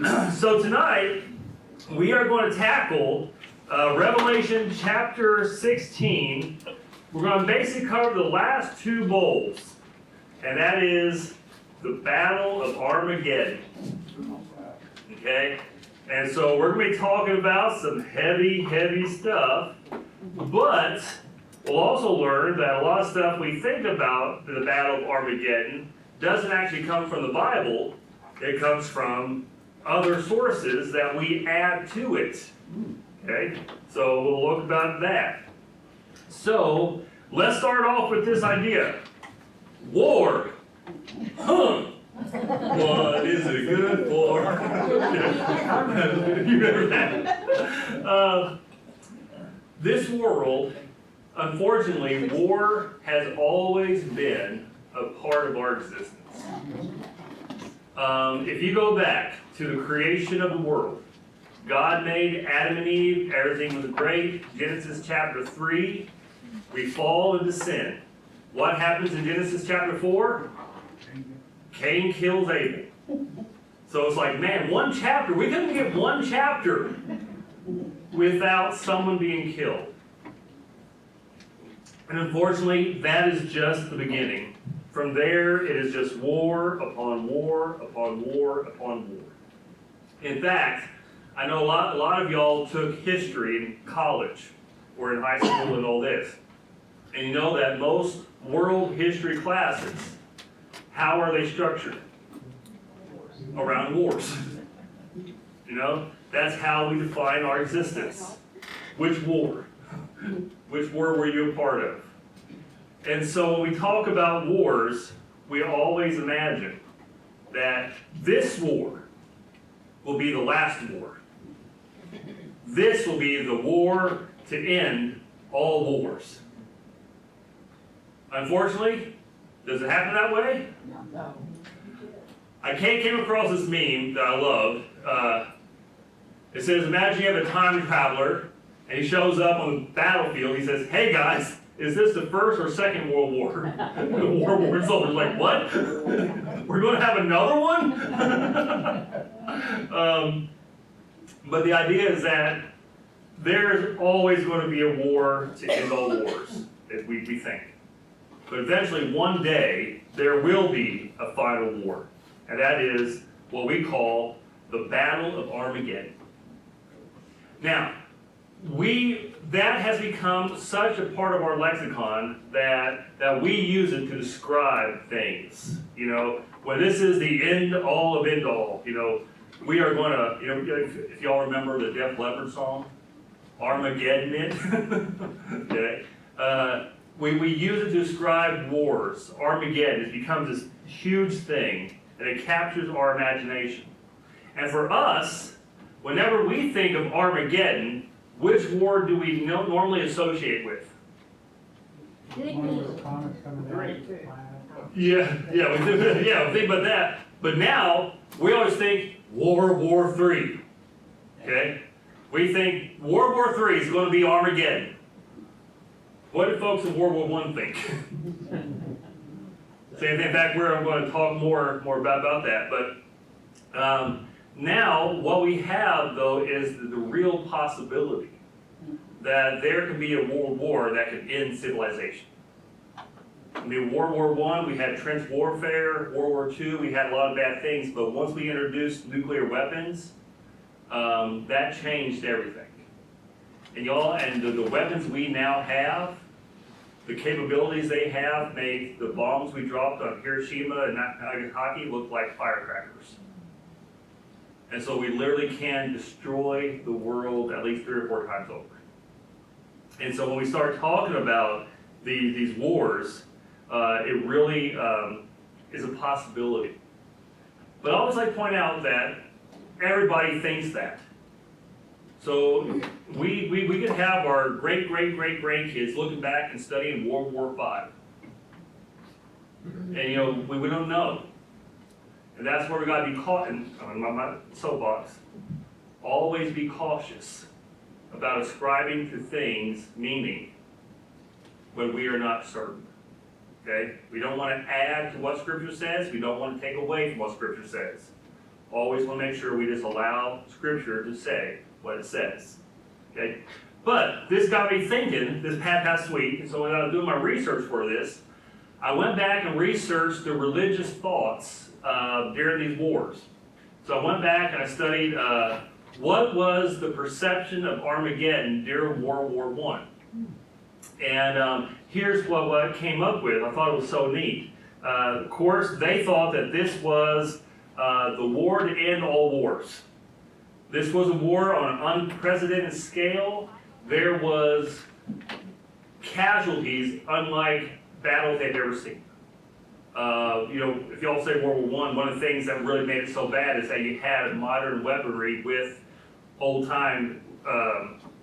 So tonight, we are going to tackle Revelation chapter 16. We're going to basically cover the last two bowls, and that is the Battle of Armageddon. Okay? And so we're going to be talking about some heavy, heavy stuff, but we'll also learn that a lot of stuff we think about the Battle of Armageddon doesn't actually come from the Bible. It comes from other sources that we add to it. Okay? So we'll look about that. So let's start off with this idea. War. Huh. What is it good for? You remember that? This world, unfortunately, war has always been a part of our existence. If you go back to the creation of the world, God made Adam and Eve, everything was great. Genesis chapter 3, we fall into sin. What happens in Genesis chapter 4? Cain kills Abel. So it's like, man, one chapter, we couldn't get one chapter without someone being killed. And unfortunately, that is just the beginning. From there, it is just war upon war upon war upon war. In fact, I know a lot of y'all took history in college or in high school and all this. And you know that most world history classes, how are they structured? Around wars. You know, that's how we define our existence. Which war? Which war were you a part of? And so when we talk about wars, we always imagine that this war will be the last war. This will be the war to end all wars. Unfortunately, does it happen that way? No. I came across this meme that I loved. It says, imagine you have a time traveler, and he shows up on the battlefield. He says, hey guys, is this the first or second World War? The World War soldiers like, what? We're going to have another one? But the idea is that there's always going to be a war to end all wars, if we think. But eventually, one day, there will be a final war. And that is what we call the Battle of Armageddon. Now, that has become such a part of our lexicon that we use it to describe things. You know, when this is the end all of end all, you know, we are going to, you know, if y'all remember the Def Leppard song, Armageddon it. Okay. We use it to describe wars. Armageddon, it becomes this huge thing, and it captures our imagination. And for us, whenever we think of Armageddon, which war do we normally associate with? Yeah, we think about that. But now, we always think World War III. Okay? We think World War III is going to be Armageddon. What did folks in World War I think? Same thing. In fact, I'm going to talk more about that. But now, what we have, though, is the real possibility that there can be a world war that could end civilization. I mean, World War I, we had trench warfare. World War II, we had a lot of bad things. But once we introduced nuclear weapons, that changed everything. And the weapons we now have, the capabilities they have, make the bombs we dropped on Hiroshima and Nagasaki look like firecrackers. And so we literally can destroy the world at least 3 or 4 times over. And so when we start talking about these wars, it really is a possibility. But I always like to point out that everybody thinks that. So we could have our great-grandkids looking back and studying World War V. And you know, we don't know. And that's where we got to be caught on my soapbox. Always be cautious about ascribing to things meaning when we are not certain. Okay? We don't want to add to what Scripture says. We don't want to take away from what Scripture says. Always want to make sure we just allow Scripture to say what it says. Okay? But this got me thinking this past week, and so when I was doing my research for this, I went back and researched the religious thoughts during these wars. So I went back and I studied what was the perception of Armageddon during World War I. And here's what I came up with. I thought it was so neat. Of course, they thought that this was the war to end all wars. This was a war on an unprecedented scale. There was casualties unlike battles they'd ever seen. If y'all say World War I, one of the things that really made it so bad is that you had modern weaponry with old-time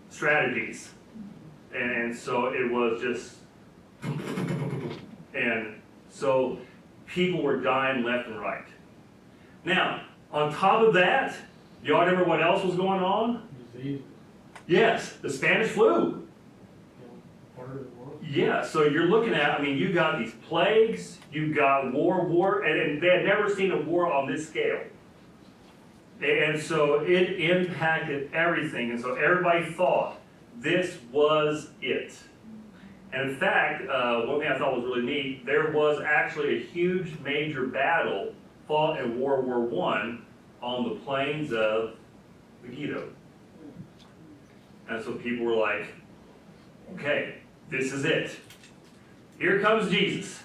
strategies. And so it was just, and so people were dying left and right. Now, on top of that, y'all remember what else was going on? Disease. Yes, the Spanish flu. Part of the world. Yeah, so you're looking at, you got these plagues, you got war, and they had never seen a war on this scale. And so it impacted everything, and so everybody thought this was it. And in fact, one thing I thought was really neat, there was actually a huge major battle fought in World War I on the plains of Megiddo. And so people were like, okay, this is it. Here comes Jesus.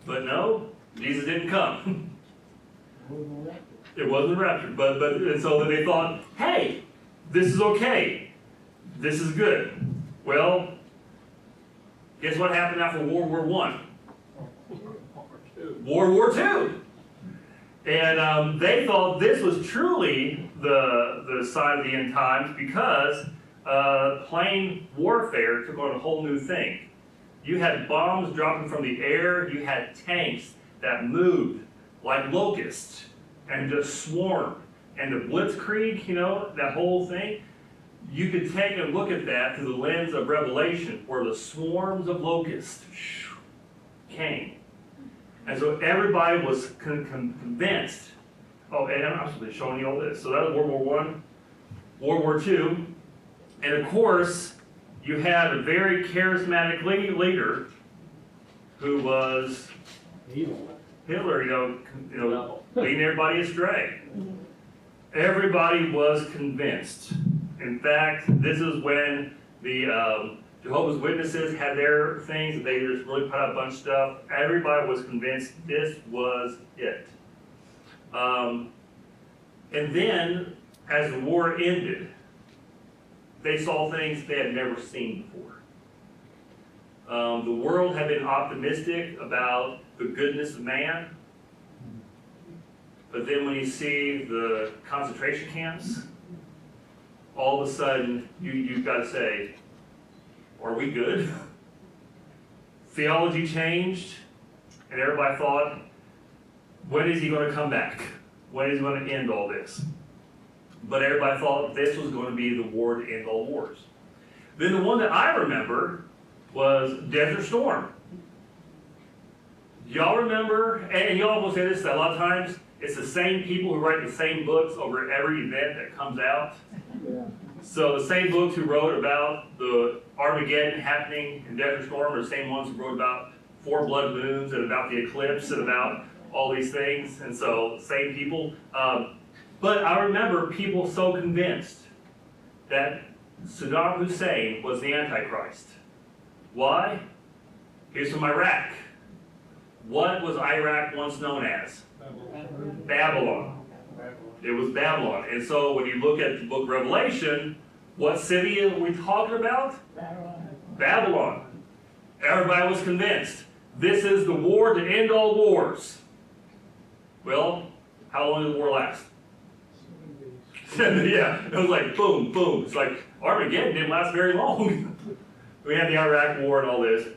But no, Jesus didn't come. It wasn't raptured. And so then they thought, hey, this is okay. This is good. Well, guess what happened after World War I? World War II. And they thought this was truly the sign of the end times because plane warfare took on a whole new thing. You had bombs dropping from the air. You had tanks that moved like locusts and just swarmed. And the blitzkrieg, that whole thing, you could take and look at that through the lens of Revelation, where the swarms of locusts came. And so everybody was convinced. Oh, and I'm supposed to be showing you all this. So that was World War I, World War II, and of course, you had a very charismatic leader who was Hitler, leading everybody astray. Everybody was convinced. In fact, this is when the Jehovah's Witnesses had their things. They just really put out a bunch of stuff. Everybody was convinced this was it. And then, as the war ended, they saw things they had never seen before. The world had been optimistic about the goodness of man. But then when you see the concentration camps, all of a sudden, you've got to say, are we good? Theology changed, and everybody thought, when is he going to come back? When is he going to end all this? But everybody thought this was going to be the war to end all wars. Then the one that I remember was Desert Storm. Y'all remember, and y'all will say this a lot of times, it's the same people who write the same books over every event that comes out. Yeah. So the same books who wrote about the Armageddon happening in Desert Storm are the same ones who wrote about 4 blood moons and about the eclipse and about all these things. And so, same people. But I remember people so convinced that Saddam Hussein was the Antichrist. Why? He's from Iraq. What was Iraq once known as? Babylon. It was Babylon. And so when you look at the book of Revelation, what city are we talking about? Babylon. Everybody was convinced. This is the war to end all wars. Well, how long did the war last? Yeah, it was like boom, boom. It's like Armageddon didn't last very long. We had the Iraq War and all this.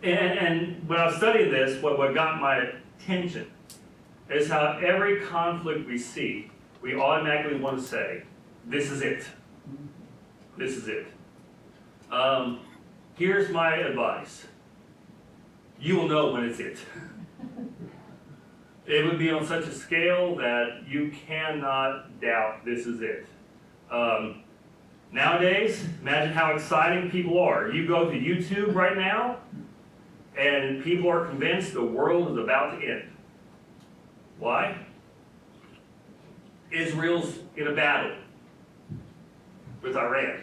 And when I was studying this, what got my attention is how every conflict we see, we automatically want to say, this is it. This is it. Here's my advice. You will know when it's it. It would be on such a scale that you cannot doubt this is it. Nowadays, imagine how exciting people are. You go to YouTube right now, and people are convinced the world is about to end. Why? Israel's in a battle with Iran.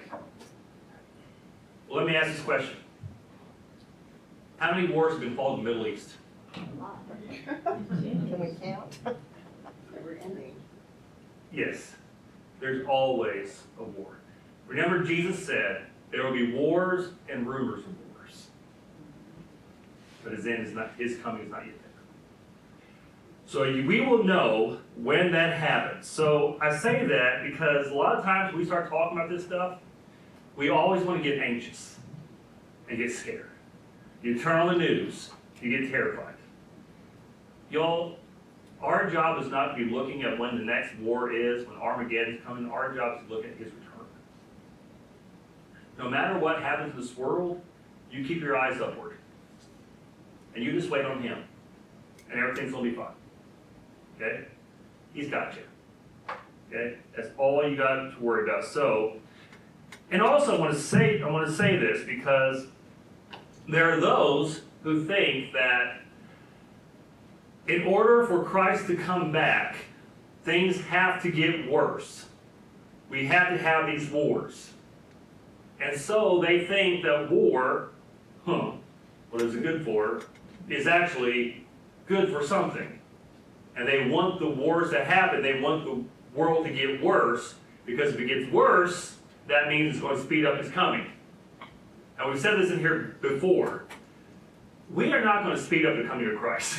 Well, let me ask this question. How many wars have been fought in the Middle East? Can we count? Never ending. Yes, there's always a war. Remember, Jesus said there will be wars and rumors of wars. But his coming is not yet there. So we will know when that happens. So I say that because a lot of times when we start talking about this stuff, we always want to get anxious and get scared. You turn on the news, you get terrified. Y'all, our job is not to be looking at when the next war is, when Armageddon's coming. Our job is to look at his return. No matter what happens in this world, you keep your eyes upward. And you just wait on him. And everything's going to be fine. Okay? He's got you. Okay? That's all you got to worry about. So, and also I want to say this because there are those who think that in order for Christ to come back, things have to get worse. We have to have these wars. And so they think that war, what is it good for, is actually good for something. And they want the wars to happen. They want the world to get worse, because if it gets worse, that means it's going to speed up his coming. And we've said this in here before. We are not going to speed up the coming of Christ.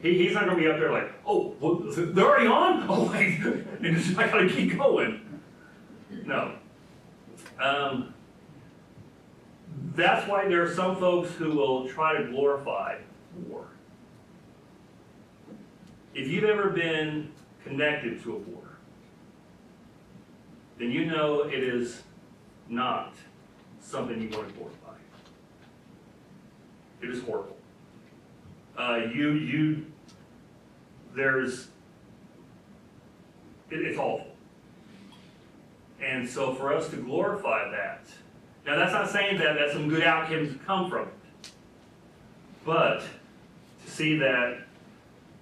He's not going to be up there like, oh, well, they're already on? Oh, wait, and I got to keep going. No. That's why there are some folks who will try to glorify war. If you've ever been connected to a war, then you know it is not something you want to glorify. It is horrible. It's awful. And so for us to glorify that, now that's not saying that some good outcomes come from it, but to see that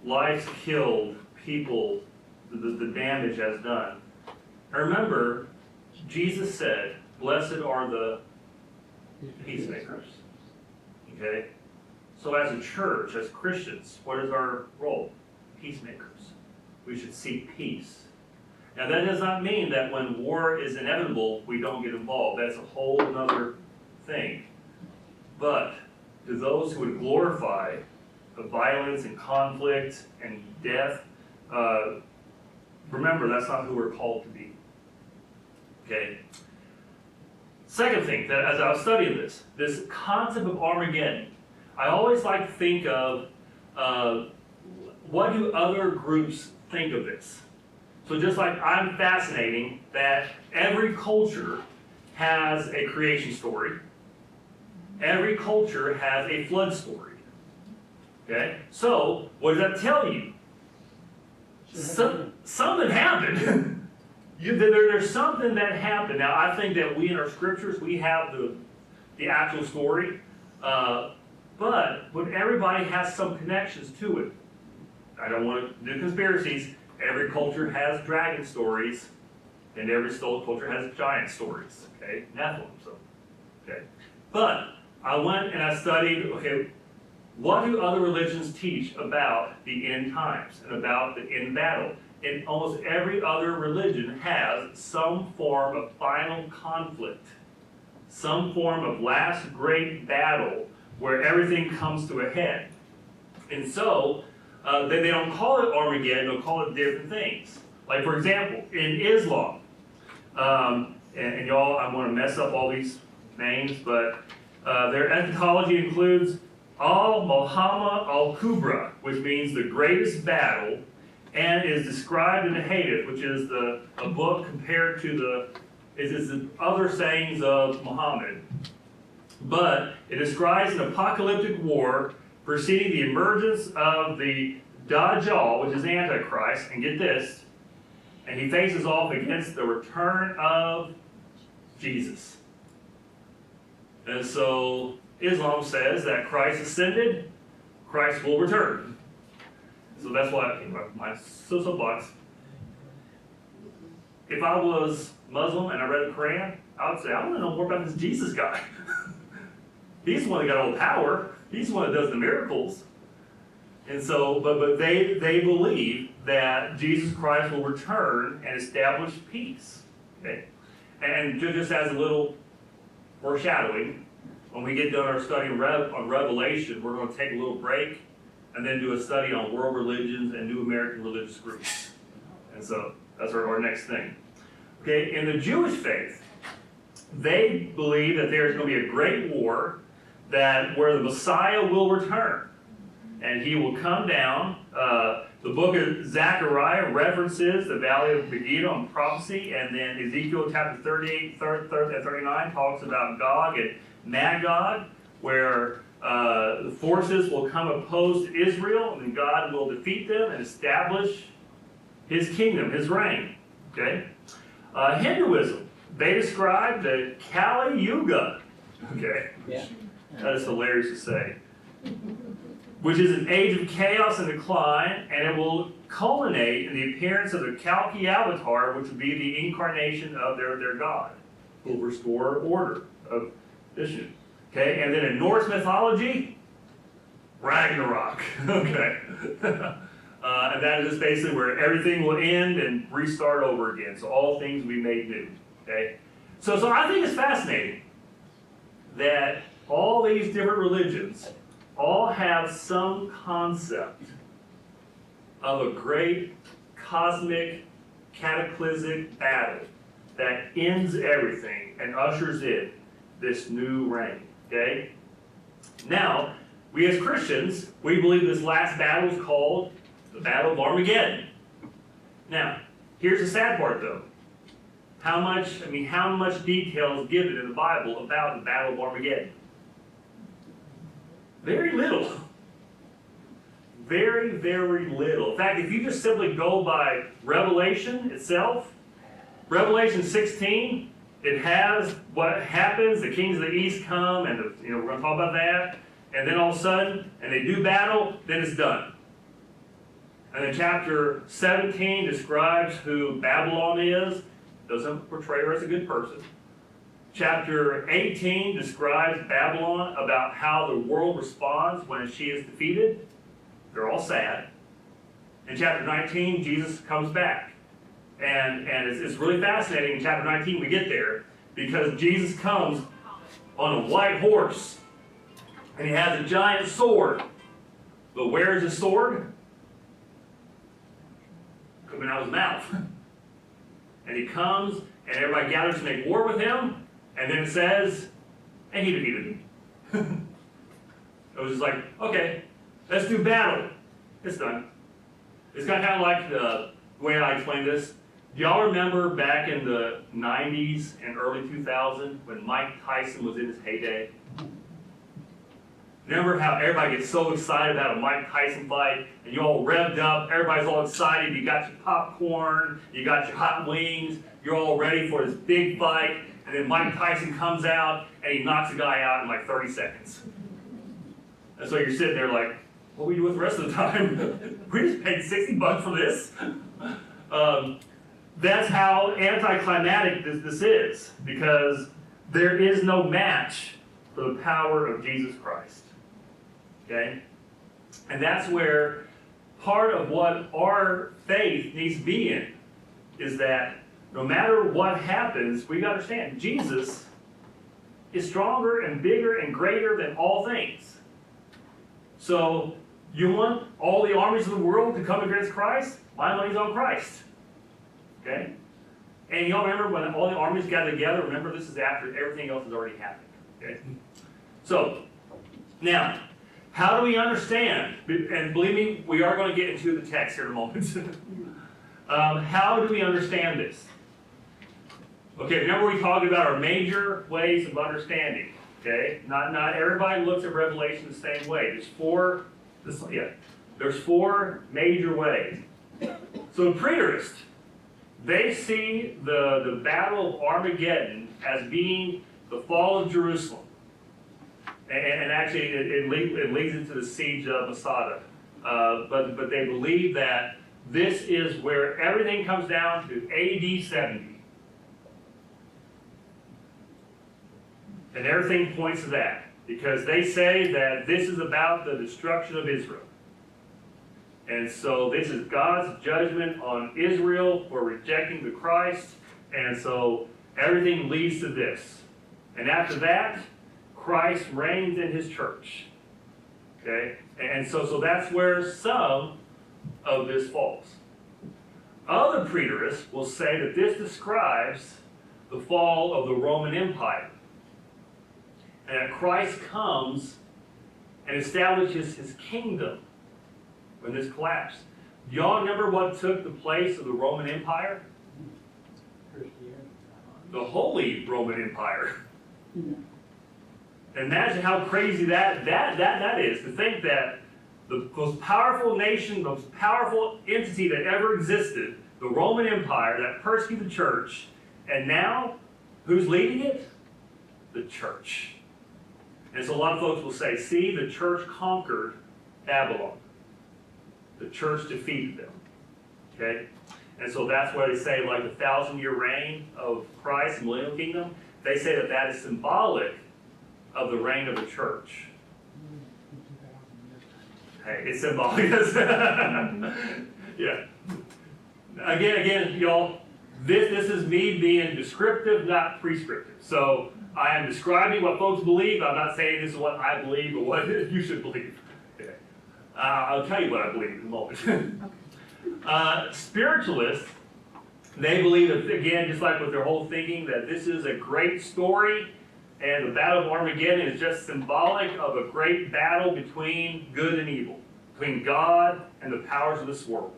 lives killed, people, the damage has done. And remember, Jesus said, blessed are the peacemakers. Okay? So as a church, as Christians, what is our role? Peacemakers. We should seek peace. Now that does not mean that when war is inevitable, we don't get involved. That's a whole other thing. But to those who would glorify the violence and conflict and death, remember that's not who we're called to be. Okay? Second thing, that as I was studying this concept of Armageddon, I always like to think of what do other groups think of this? So just like I'm fascinating that every culture has a creation story, every culture has a flood story. Okay? So what does that tell you? Something happened. There's something that happened. Now I think that we in our scriptures, we have the actual story. But when everybody has some connections to it, I don't want to do conspiracies. Every culture has dragon stories, and every culture has giant stories. Okay, Nephilim. So, okay. But I went and I studied. Okay, what do other religions teach about the end times and about the end battle? And almost every other religion has some form of final conflict, some form of last great battle, where everything comes to a head. And so, they don't call it Armageddon, they'll call it different things. Like for example, in Islam, and y'all, I'm going to mess up all these names, but their eschatology includes Al-Muhammad Al-Kubra, which means the greatest battle, and is described in the Hadith, which is a book compared to the other sayings of Muhammad. But it describes an apocalyptic war preceding the emergence of the Dajjal, which is Antichrist, and get this, and he faces off against the return of Jesus. And so Islam says that Christ ascended, Christ will return. So that's why my soapbox. If I was Muslim and I read the Quran, I would say, I want to know more about this Jesus guy. He's the one that got all the power. He's the one that does the miracles. And so, but they believe that Jesus Christ will return and establish peace. Okay? And just as a little foreshadowing, when we get done our study on Revelation, we're going to take a little break and then do a study on world religions and new American religious groups. And so that's our next thing. Okay, in the Jewish faith, they believe that there's going to be a great war where the Messiah will return. And he will come down. The book of Zechariah references the valley of Megiddo and prophecy, and then Ezekiel chapter 38 and 39 talks about Gog and Magog, where the forces will come opposed to Israel, and God will defeat them and establish his kingdom, his reign. Okay? Hinduism, they describe the Kali Yuga. Okay? Yeah. That is hilarious to say. Which is an age of chaos and decline, and it will culminate in the appearance of the Kalki avatar, which will be the incarnation of their god, who will restore order of Vishnu. Okay, and then in Norse mythology, Ragnarok. Okay. And that is just basically where everything will end and restart over again. So all things will be made new. Okay? So I think it's fascinating that all these different religions all have some concept of a great cosmic cataclysmic battle that ends everything and ushers in this new reign. Okay? Now, we as Christians, we believe this last battle is called the Battle of Armageddon. Now, here's the sad part though. How much detail is given in the Bible about the Battle of Armageddon? Very little. Very, very little. In fact, if you just simply go by Revelation itself, Revelation 16, it has what happens, the kings of the east come, and we're going to talk about that, and then all of a sudden, and they do battle, then it's done. And then chapter 17 describes who Babylon is, doesn't portray her as a good person. Chapter 18 describes Babylon, about how the world responds when she is defeated. They're all sad. In chapter 19, Jesus comes back. And it's really fascinating. In chapter 19, we get there because Jesus comes on a white horse and he has a giant sword. But where is his sword? Coming out of his mouth. And he comes and everybody gathers to make war with him. And then it says, and he defeated him. It was just like, okay, let's do battle. It's done. It's kind of like the way I explain this. Do y'all remember back in the 90s and early 2000s when Mike Tyson was in his heyday? Remember how everybody gets so excited about a Mike Tyson fight and you all revved up, everybody's all excited, you got your popcorn, you got your hot wings, you're all ready for this big fight, and then Mike Tyson comes out and he knocks a guy out in like 30 seconds. And so you're sitting there like, what do we do with the rest of the time? We just paid $60 for this? That's how anticlimactic this is, because there is no match for the power of Jesus Christ. Okay? And that's where part of what our faith needs to be in, is that no matter what happens, we got to understand Jesus is stronger and bigger and greater than all things. So, you want all the armies of the world to come against Christ? My money's on Christ. Okay? And y'all remember when all the armies got together, remember this is after everything else has already happened. Okay? So, now, how do we understand? And believe me, we are going to get into the text here in a moment. How do we understand this? Okay, remember we talked about our major ways of understanding. Okay? Not everybody looks at Revelation the same way. There's There's 4 major ways. So the preterists, they see the Battle of Armageddon as being the fall of Jerusalem. And actually, it leads into the siege of Masada. But they believe that this is where everything comes down to AD 70. And everything points to that, because they say that this is about the destruction of Israel. And so this is God's judgment on Israel for rejecting the Christ. And so everything leads to this. And after that, Christ reigns in his church. Okay? And so that's where some of this falls. Other preterists will say that this describes the fall of the Roman Empire. And that Christ comes and establishes his kingdom when this collapsed. Do y'all remember what took the place of the Roman Empire? Christianity. The Holy Roman Empire. Imagine how crazy that is, to think that the most powerful nation, the most powerful entity that ever existed, the Roman Empire that persecuted the church, and now, who's leading it? The church. And so a lot of folks will say, see, the church conquered Babylon. The church defeated them. Okay? And so that's why they say, like the 1,000-year reign of Christ, the millennial kingdom, they say that that is symbolic of the reign of the church. Hey, it's symbolic. Yeah. Again, y'all, this is me being descriptive, not prescriptive. So I am describing what folks believe. I'm not saying this is what I believe or what you should believe. Okay. I'll tell you what I believe in a moment. Spiritualists, they believe that, again, just like with their whole thinking, that this is a great story, and the Battle of Armageddon is just symbolic of a great battle between good and evil, between God and the powers of this world.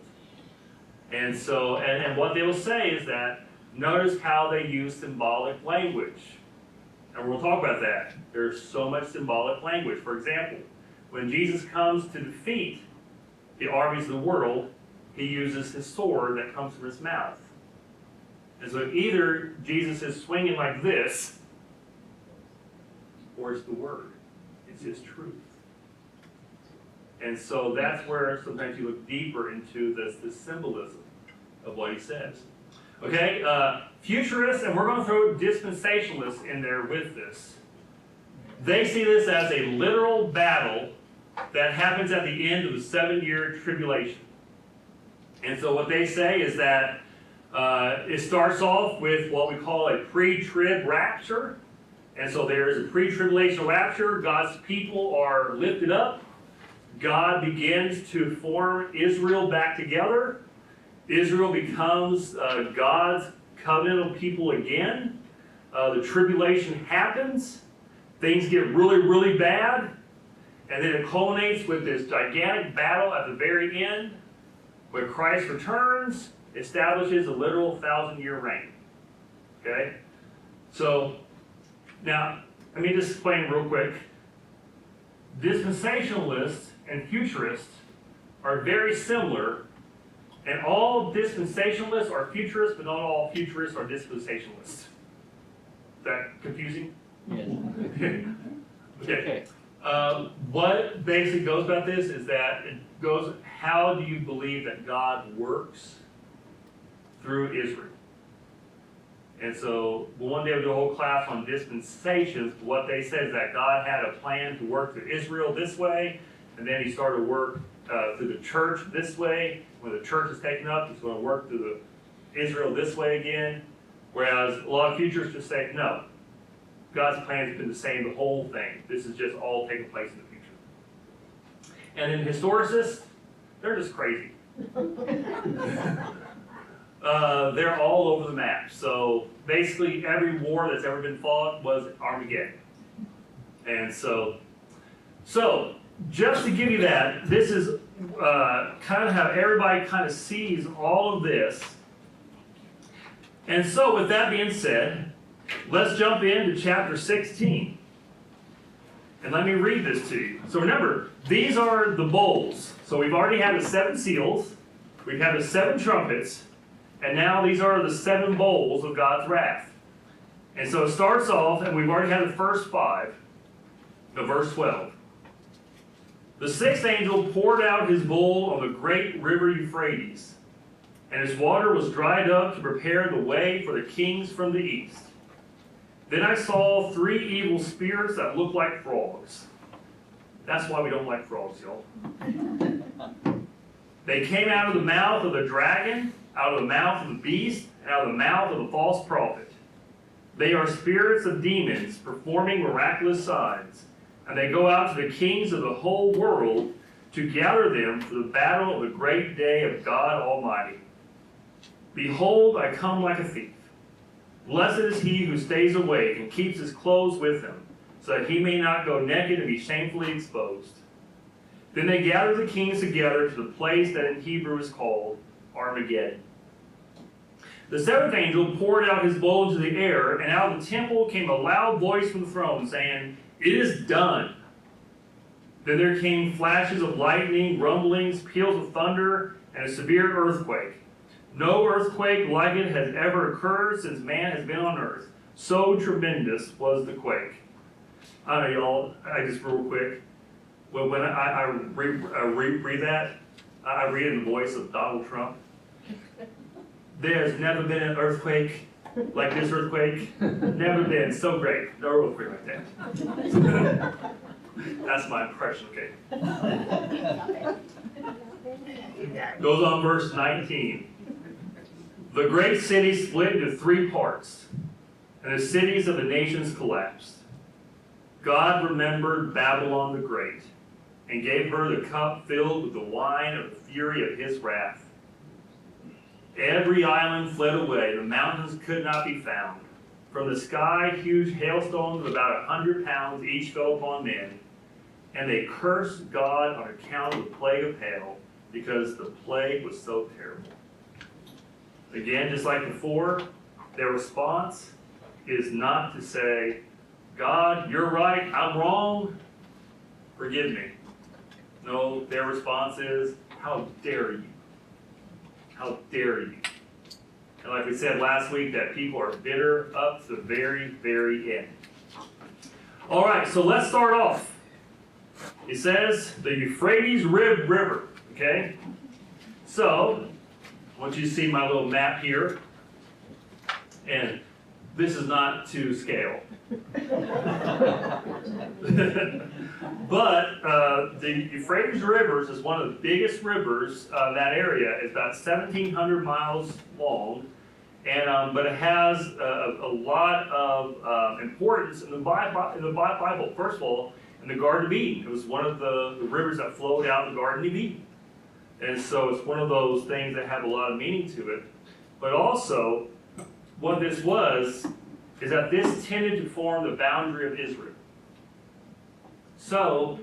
And so, and what they will say is that, notice how they use symbolic language. And we'll talk about that. There's so much symbolic language. For example, when Jesus comes to defeat the armies of the world, he uses his sword that comes from his mouth. And so either Jesus is swinging like this, or it's the word. It's his truth. And so that's where sometimes you look deeper into this symbolism of what he says. Okay, futurists, and we're going to throw dispensationalists in there with this. They see this as a literal battle that happens at the end of the 7-year tribulation. And so what they say is that it starts off with what we call a pre-trib rapture. And so there is a pre-tribulation rapture. God's people are lifted up. God begins to form Israel back together. Israel becomes God's covenantal people again. The tribulation happens. Things get really, really bad. And then it culminates with this gigantic battle at the very end, where Christ returns, establishes a literal 1,000-year reign. Okay? So, now, let me just explain real quick. Dispensationalists and futurists are very similar, and all dispensationalists are futurists, but not all futurists are dispensationalists. Is that confusing? Yes. Okay. What basically goes about this is that it goes, how do you believe that God works through Israel? And so one day we'll do a whole class on dispensations. What they said is that God had a plan to work through Israel this way, and then he started to work through the church this way. When the church is taken up, he's going to work through the Israel this way again. Whereas a lot of futurists just say, no, God's plan has been the same the whole thing. This is just all taking place in the future. And then historicists, they're just crazy. They're all over the map. So basically every war that's ever been fought was Armageddon. And so just to give you that, this is kind of how everybody kind of sees all of this. And so with that being said, let's jump into chapter 16. And let me read this to you. So remember, these are the bowls. So we've already had the 7 seals, we've had the 7 trumpets, and now these are the 7 bowls of God's wrath. And so it starts off, and we've already had the first 5, the verse 12. The 6th angel poured out his bowl on the great river Euphrates, and its water was dried up to prepare the way for the kings from the east. Then I saw 3 evil spirits that looked like frogs. That's why we don't like frogs, y'all. They came out of the mouth of the dragon, out of the mouth of the beast, and out of the mouth of the false prophet. They are spirits of demons performing miraculous signs, and they go out to the kings of the whole world to gather them for the battle of the great day of God Almighty. Behold, I come like a thief. Blessed is he who stays awake and keeps his clothes with him, so that he may not go naked and be shamefully exposed. Then they gathered the kings together to the place that in Hebrew is called Armageddon. The 7th angel poured out his bowl into the air, and out of the temple came a loud voice from the throne, saying, "It is done." Then there came flashes of lightning, rumblings, peals of thunder, and a severe earthquake. No earthquake like it has ever occurred since man has been on earth. So tremendous was the quake. I know y'all, I just real quick, when I read that, I read it in the voice of Donald Trump. There's never been an earthquake like this earthquake. Never been. So great. No earthquake like that. That's my impression, okay? Goes on verse 19. The great city split into 3 parts, and the cities of the nations collapsed. God remembered Babylon the Great, and gave her the cup filled with the wine of the fury of his wrath. Every island fled away, the mountains could not be found. From the sky, huge hailstones of about 100 pounds each fell upon men, and they cursed God on account of the plague of hail, because the plague was so terrible. Again, just like before, their response is not to say, God, you're right, I'm wrong, forgive me. No, their response is, how dare you? How dare you? And like we said last week, that people are bitter up to the very, very end. All right, so let's start off. It says the Euphrates River, okay? So, I want you to see my little map here. And this is not to scale. But the Euphrates Rivers is one of the biggest rivers in that area. It's about 1,700 miles long, and but it has a lot of importance in the Bible. First of all, in the Garden of Eden, it was one of the rivers that flowed out of the Garden of Eden, and so it's one of those things that have a lot of meaning to it. But also, what this was is that this tended to form the boundary of Israel. So,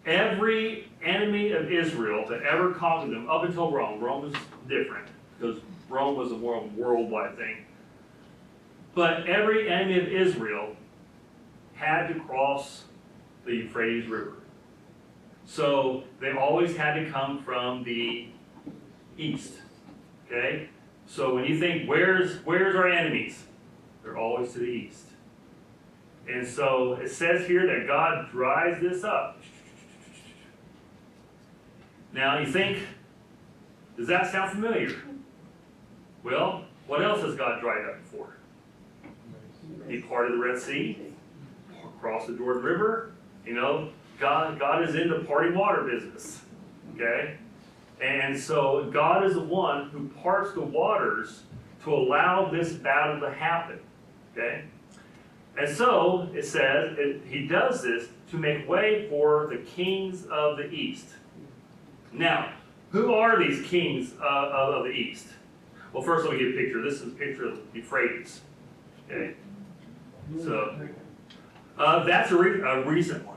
every enemy of Israel that ever conquered them, up until Rome was different, because Rome was a more worldwide thing. But every enemy of Israel had to cross the Euphrates River. So, they always had to come from the east. Okay? So when you think, where's our enemies? They're always to the east. And so it says here that God dries this up. Now you think, does that sound familiar? Well, what else has God dried up before? He parted the Red Sea, crossed the Jordan River. You know, God is in the parting water business. Okay? And so God is the one who parts the waters to allow this battle to happen. Okay? And so it says he does this to make way for the kings of the east. Now, who are these kings of the east? Well, first let me get a picture. This is a picture of Euphrates. Okay? So that's a recent one.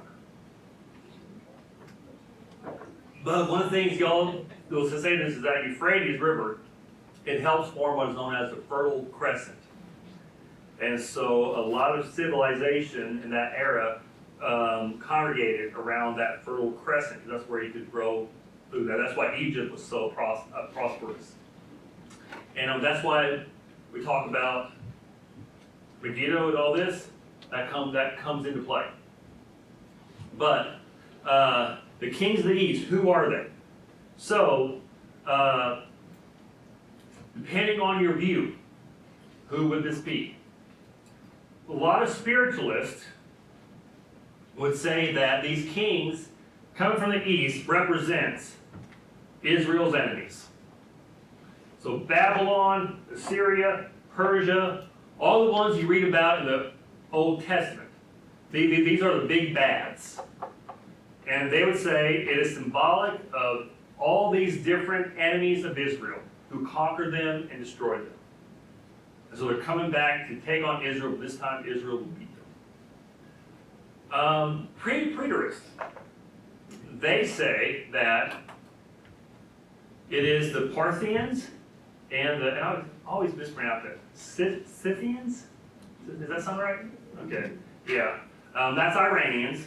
But one of the things y'all will say this is that Euphrates River, it helps form what is known as the Fertile Crescent. And so a lot of civilization in that era congregated around that Fertile Crescent. That's where you could grow food. That's why Egypt was so prosperous. And that's why we talk about Megiddo and all this, that comes into play. But the kings of the east, who are they? So, depending on your view, who would this be? A lot of spiritualists would say that these kings coming from the east represents Israel's enemies. So Babylon, Assyria, Persia, all the ones you read about in the Old Testament. These are the big bads. And they would say it is symbolic of all these different enemies of Israel who conquered them and destroyed them. And so they're coming back to take on Israel, but this time Israel will beat them. Preterists, they say that it is the Parthians and I always mispronounce it, Scythians? Does that sound right? Okay, yeah. That's Iranians.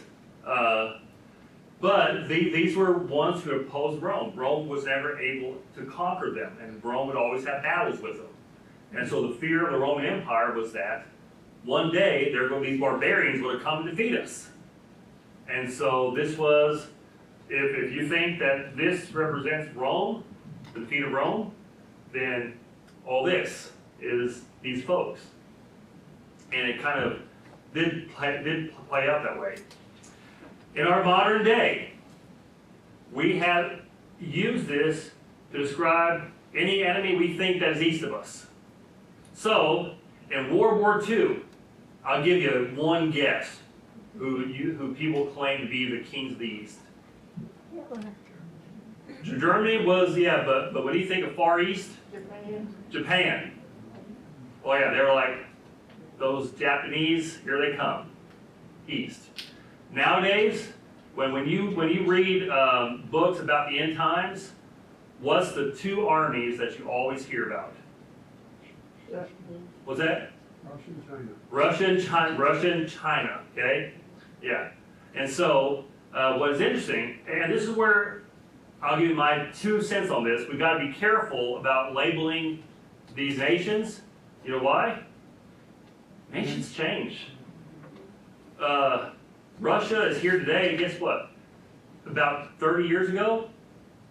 But these were ones who opposed Rome. Rome was never able to conquer them, and Rome would always have battles with them. And so the fear of the Roman Empire was that one day these barbarians would have come and defeat us. And so this was, if you think that this represents Rome, the defeat of Rome, then all this is these folks. And it kind of did play out that way. In our modern day, we have used this to describe any enemy we think that is east of us. So, in World War II, I'll give you one guess who people claim to be the kings of the East. Germany was, yeah, but what do you think of Far East? Japan. Oh yeah, they were like, those Japanese, here they come, East. Nowadays, when you read books about the end times, what's the two armies that you always hear about? What's that? Russia and China, okay? Yeah. And so, what is interesting, and this is where I'll give you my 2 cents on this, we've got to be careful about labeling these nations. You know why? Nations change. Russia is here today, and guess what? About 30 years ago,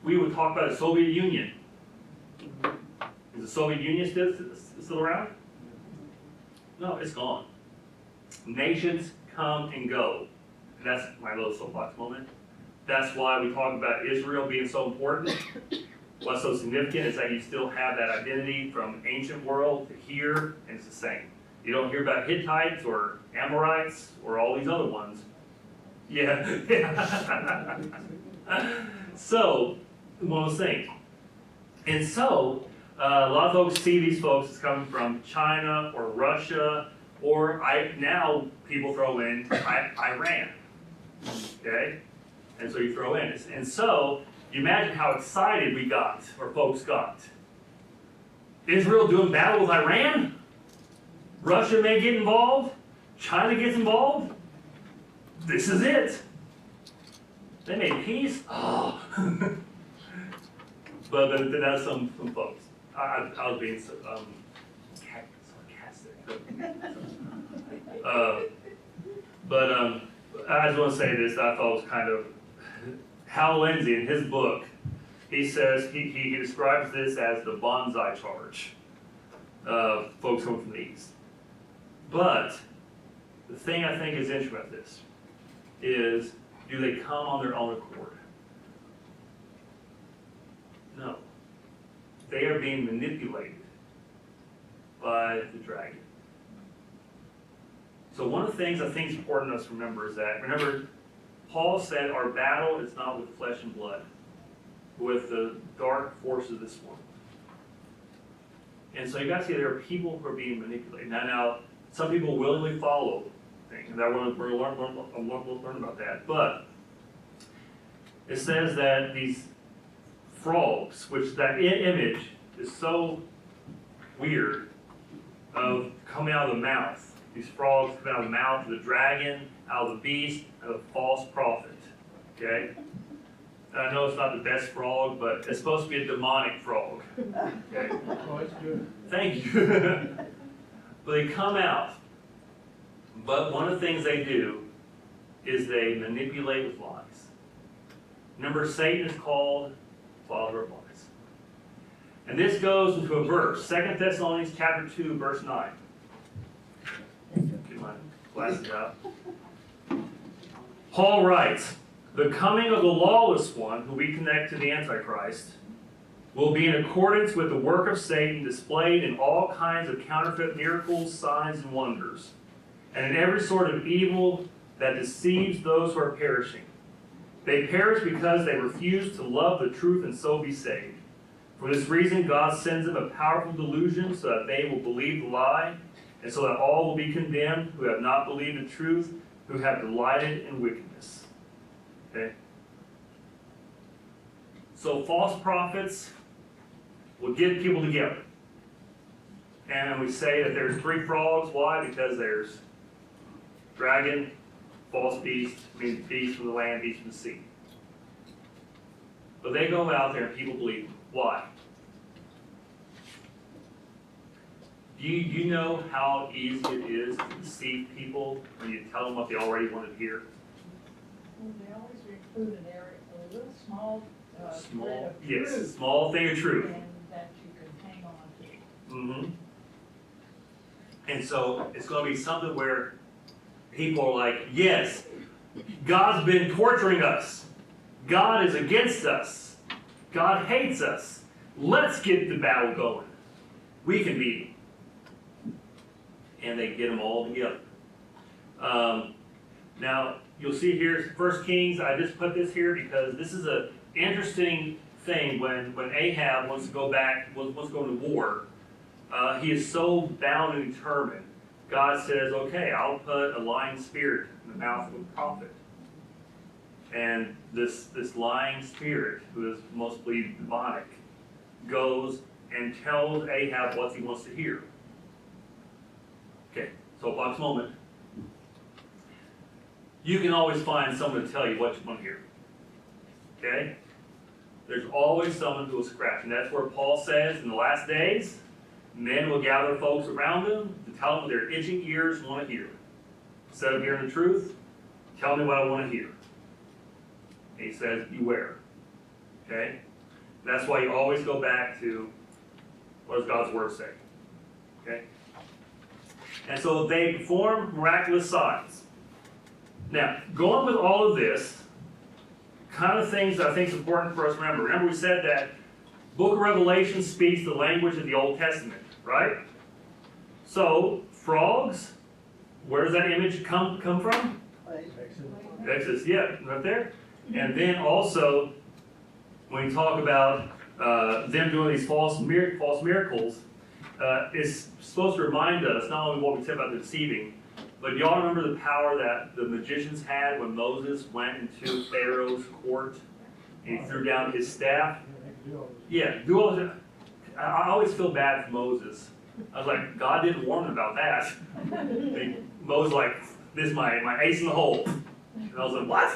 we would talk about the Soviet Union. Is the Soviet Union still around? No, it's gone. Nations come and go. And that's my little soapbox moment. That's why we talk about Israel being so important. What's so significant is that you still have that identity from ancient world to here, and it's the same. You don't hear about Hittites or Amorites or all these other ones. Yeah. So, one of those things. And so, a lot of folks see these folks as coming from China or Russia, or now people throw in Iran. Okay? And so you throw in. And so, you imagine how excited we got, or folks got. Israel doing battle with Iran? Russia may get involved? China gets involved? This is it. They made peace? Oh. but that's some folks. I was being sarcastic. But I just want to say this, I thought was kind of, Hal Lindsey in his book, he says, he describes this as the bonsai charge of folks coming from the East. But the thing I think is interesting about this is, do they come on their own accord? No. They are being manipulated by the dragon. So one of the things I think is important for us to remember is that, remember, Paul said our battle is not with flesh and blood, but with the dark forces of this world. And so you got to see there are people who are being manipulated. Now some people willingly follow things, and we're going to learn about that. But it says that these frogs, which that image is so weird, of coming out of the mouth. These frogs coming out of the mouth of the dragon, out of the beast, out of the false prophet. Okay? And I know it's not the best frog, but it's supposed to be a demonic frog. Okay? Oh, it's good. Thank you. But they come out. But one of the things they do is they manipulate with lies. Remember, Satan is called father of lies. And this goes into a verse, 2 Thessalonians chapter 2, verse 9. Get my glasses out. Paul writes, "The coming of the lawless one, who we connect to the Antichrist, will be in accordance with the work of Satan displayed in all kinds of counterfeit miracles, signs, and wonders, and in every sort of evil that deceives those who are perishing. They perish because they refuse to love the truth and so be saved. For this reason, God sends them a powerful delusion so that they will believe the lie, and so that all will be condemned who have not believed the truth, who have delighted in wickedness." Okay? So false prophets will get people together. And we say that there's three frogs. Why? Because there's dragon, false beast, means beast from the land, beast from the sea. But they go out there and people believe them. Why? Do you know how easy it is to deceive people when you tell them what they already want to hear? Well, they always include an area, a little small, thread Small, of yes, truth, small thing of truth. and that you can hang on to. Mm-hmm. And so it's going to be something where people are like, yes, God's been torturing us. God is against us. God hates us. Let's get the battle going. We can beat him. And they get them all together. Now, you'll see here, 1 Kings, I just put this here because this is an interesting thing when Ahab wants to go back, wants to go into war. He is so bound and determined. God says, okay, I'll put a lying spirit in the mouth of a prophet. And this lying spirit, who is mostly demonic, goes and tells Ahab what he wants to hear. Okay, soapbox moment. You can always find someone to tell you what you want to hear. Okay? There's always someone who will scratch. And that's where Paul says, in the last days, men will gather folks around them to tell them what their itching ears want to hear. Instead of hearing the truth, tell me what I want to hear. And he says, beware. Okay? That's why you always go back to, what does God's word say? Okay? And so they perform miraculous signs. Now, going with all of this, kind of things that I think is important for us to remember. Remember we said that Book of Revelation speaks the language of the Old Testament, right? So, frogs, where does that image come from? Exodus, yeah, right there. And then also, when you talk about them doing these false miracles, it's supposed to remind us not only what we said about the deceiving, but y'all remember the power that the magicians had when Moses went into Pharaoh's court and he threw down his staff? Yeah, do all that. I always feel bad for Moses. I was like, God didn't warn him about that. And Moses like, this is my ace in the hole. And I was like, what?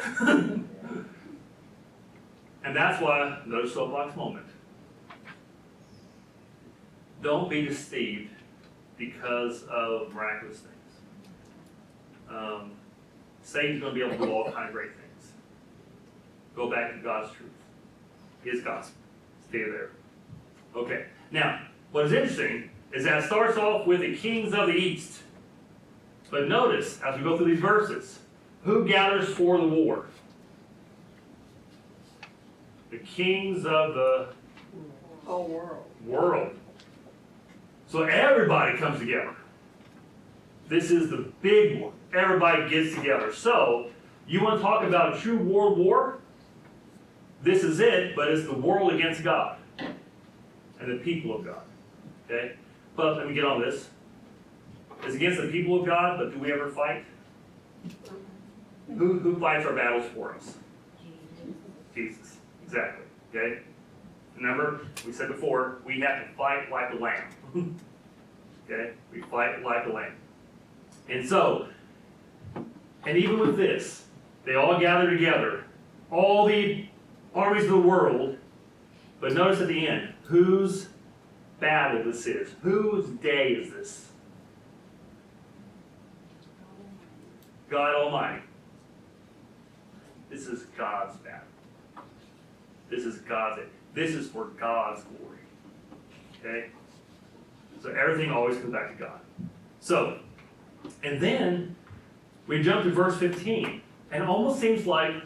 And that's why, another soapbox moment. Don't be deceived because of miraculous things. Satan's going to be able to do all kinds of great things. Go back to God's truth. His gospel. Stay there. Okay. Now, what is interesting is that it starts off with the kings of the east. But notice, as we go through these verses, who gathers for the war? The kings of the Whole world. So everybody comes together. This is the big one. Everybody gets together. So, you want to talk about a true world war? This is it, but it's the world against God and the people of God. Okay? But let me get on this. It's against the people of God, but do we ever fight? Who fights our battles for us? Jesus. Exactly. Okay? Remember, we said before, we have to fight like a lamb. Okay? We fight like a lamb. And so, and even with this, they all gather together. All the armies of the world, but notice at the end, whose battle this is. Whose day is this? God Almighty. This is God's battle. This is God's. This is for God's glory. Okay? So everything always comes back to God. So, and then we jump to verse 15. And it almost seems like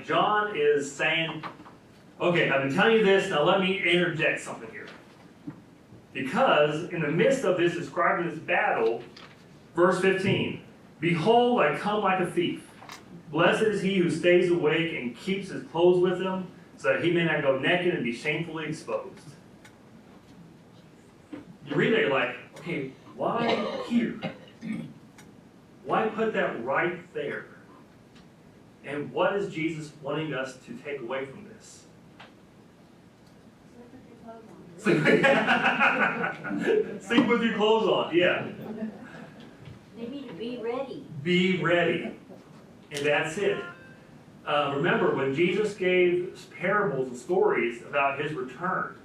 John is saying, okay, I've been telling you this, now let me interject something here. Because in the midst of this, describing this battle, verse 15, behold, I come like a thief. Blessed is he who stays awake and keeps his clothes with him, so that he may not go naked and be shamefully exposed. You read it, you're like, okay, why here? Why put that right there? And what is Jesus wanting us to take away from this? Sleep with your clothes on, yeah. They need to be ready. Be ready. And that's it. Remember, when Jesus gave parables and stories about his return,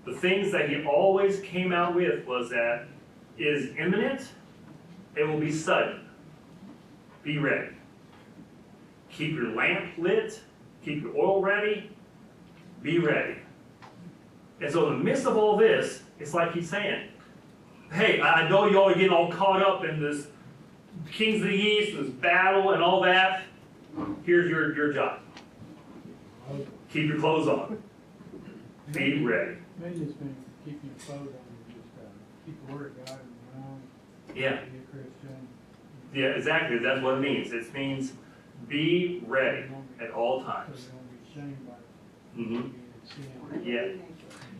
the things that he always came out with was that it is imminent, it will be sudden. Be ready. Keep your lamp lit, keep your oil ready, be ready. And so in the midst of all this, it's like he's saying, hey, I know you all are getting all caught up in this kings of the east, this battle and all that. Here's your job. Keep your clothes on. Be ready. Maybe it's been keeping your clothes on and just keep the word of God around. Yeah. Be a Christian. Yeah, exactly. That's what it means. It means be ready at all So times. you won't be shamed by Mm-hmm. being in sin. Yeah.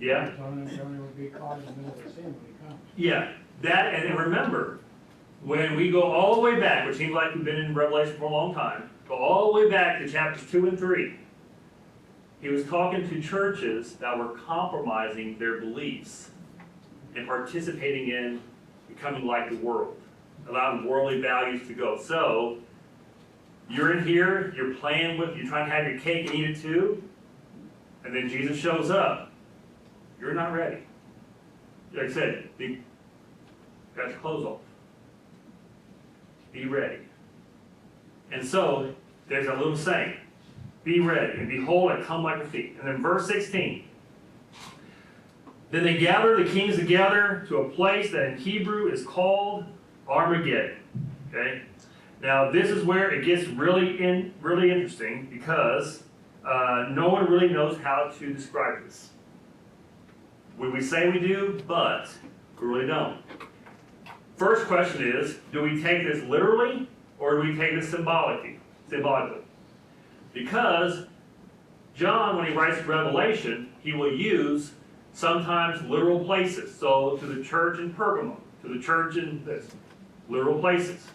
Yeah. Tony will be caught in the middle of sin when he comes. Yeah. That, and then remember, when we go all the way back, which seems like we've been in Revelation for a long time, go all the way back to chapters 2 and 3. He was talking to churches that were compromising their beliefs and participating in becoming like the world, allowing worldly values to go. So, you're in here, you're playing with, you're trying to have your cake and eat it too, and then Jesus shows up. You're not ready. Like I said, got your clothes off. Be ready. And so, there's a little saying, be ready, and behold, I come like a thief. And then verse 16, then they gather the kings together to a place that in Hebrew is called Armageddon. Okay? Now, this is where it gets really interesting, because no one really knows how to describe this. We say we do, but we really don't. First question is, do we take this literally, or do we take this symbolically? Because John, when he writes Revelation, he will use sometimes literal places. So to the church in Pergamum, to the church in this, literal places.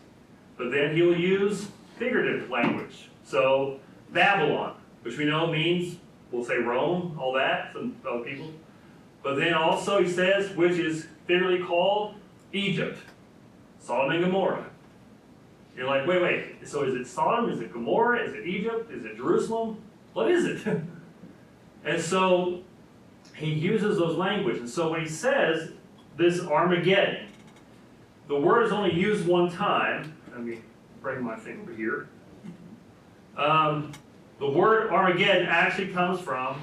But then he'll use figurative language. So Babylon, which we know means, we'll say Rome, all that, some other people. But then also he says, which is figuratively called Egypt, Sodom and Gomorrah. You're like, wait, so is it Sodom, is it Gomorrah, is it Egypt, is it Jerusalem? What is it? And so he uses those language. And so when he says this Armageddon, the word is only used one time. Let me bring my thing over here. The word Armageddon actually comes from